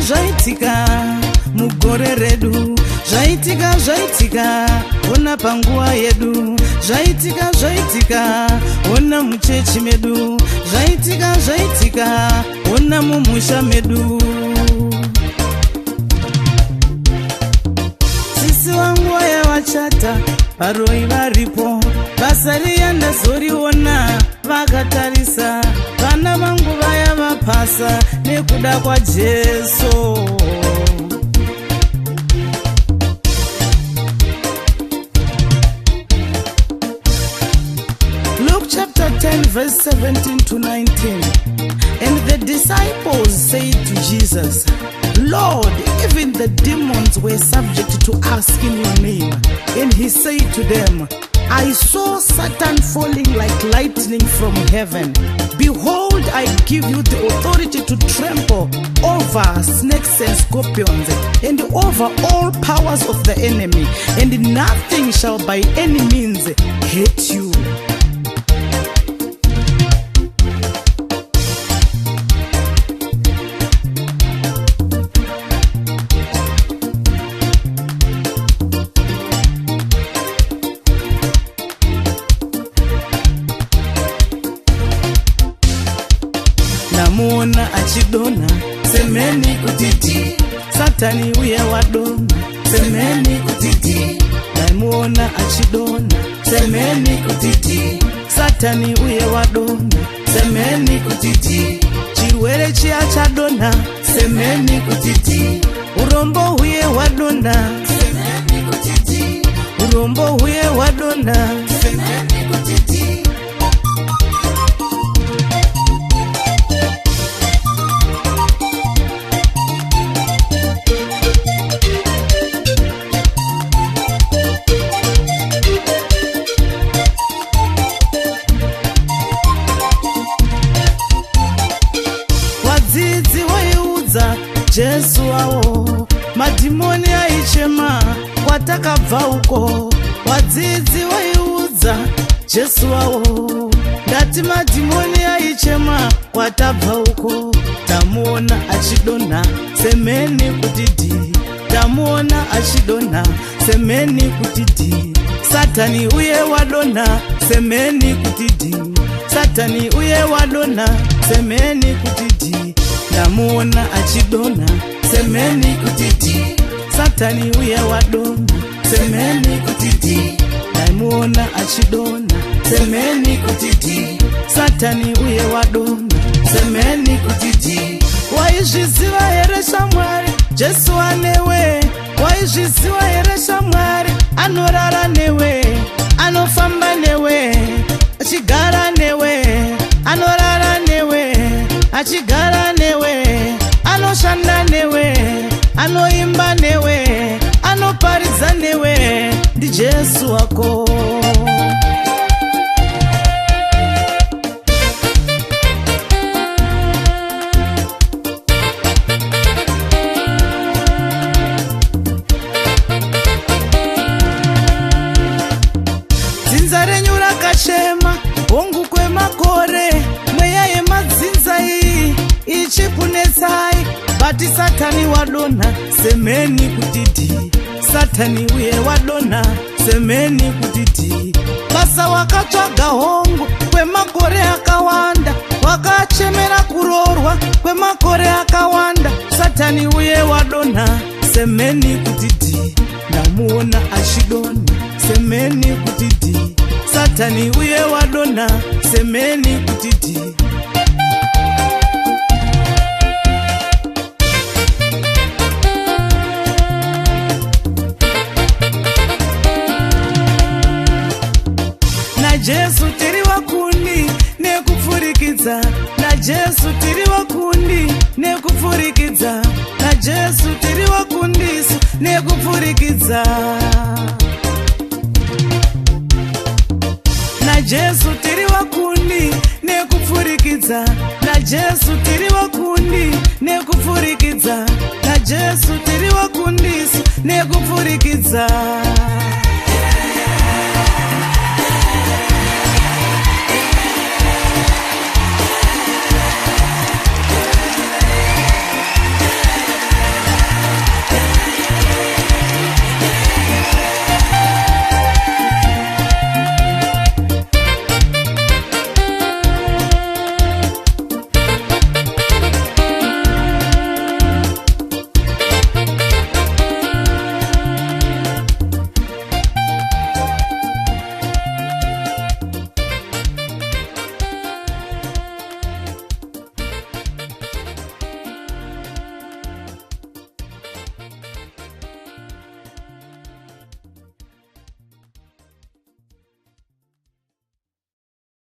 zvaitika mugore redu, zvaitika ona panguva yedu, zvaitika ona muchechi medu, zvaitika ona mumusha medu. Sisi wangu waya wachata paroi varipo, basa riya ndazoriona vakatarisa, vana vangu vaya vapasa nekuda kwa Jesu. Luke chapter 10 verse 17 to 19. And the disciples said to Jesus, Lord, even the demons were subject to us in your name. And he said to them, I saw Satan falling like lightning from heaven. Behold, I give you the authority to trample over snakes and scorpions and over all powers of the enemy, and nothing shall by any means hurt you. Namuona achidona, semeni kutiti, Satani uye wadona, semeni kutiti. Namuona achidona, semeni kutiti, Satani uye wadona, semeni kutiti. Chirwere chia chadona, semeni kutiti. Urombo uye wadona, semeni kutiti. Urombo uye wadona, semeni kutiti. Jesu wao madimoni aichema kwatakabva uko, wadzidzi waiudza Jesu wao ndati madimoni aichema kwatabva uko. Tamuona achidona, semeni kutiti, tamuona achidona, semeni kutiti. Satani uye wadona, semeni kutiti, Satani uye wadona, semeni kutiti. Namuona achidona, semeni kutiti, Satani uye wadona, semeni kutiti. Namuona achidona, semeni kutiti, Satani uye wadona, semeni kutiti. Waizviziva here shamwari, Jesu anewe? Waizviziva here shamwari, anorara newe, anofamba newe, achigara newe, anorara newe, achigara newe, anoshanda newe, anoimba newe, anoparidza newe, ndi Jesu wako. Dzinza renyu rakachema, hongu kwemakore, mweya yemadzinza iyi ichikunetsai, bati Satani wadona, semeni kutiti, Satani uye wadona, semeni kutiti. Basa wakatsvaga hongu kwemakore akawanda, wakachemera kuroorwa kwemakore akawanda, Satani uye wadona, semeni kutiti. Namuona achidona, semeni kutiti, Satani uye wadona, semeni kutiti. Na Jesu tiri wakundi nekupfurikidza, na Jesu tiri wakundi nekupfurikidza, na Jesu tiri wakundisu nekupfurikidza. Na Jesu tiri wakundi nekupfurikidza, na Jesu tiri wakundi nekupfurikidza, na Jesu tiri wakundisu nekupfurikidza.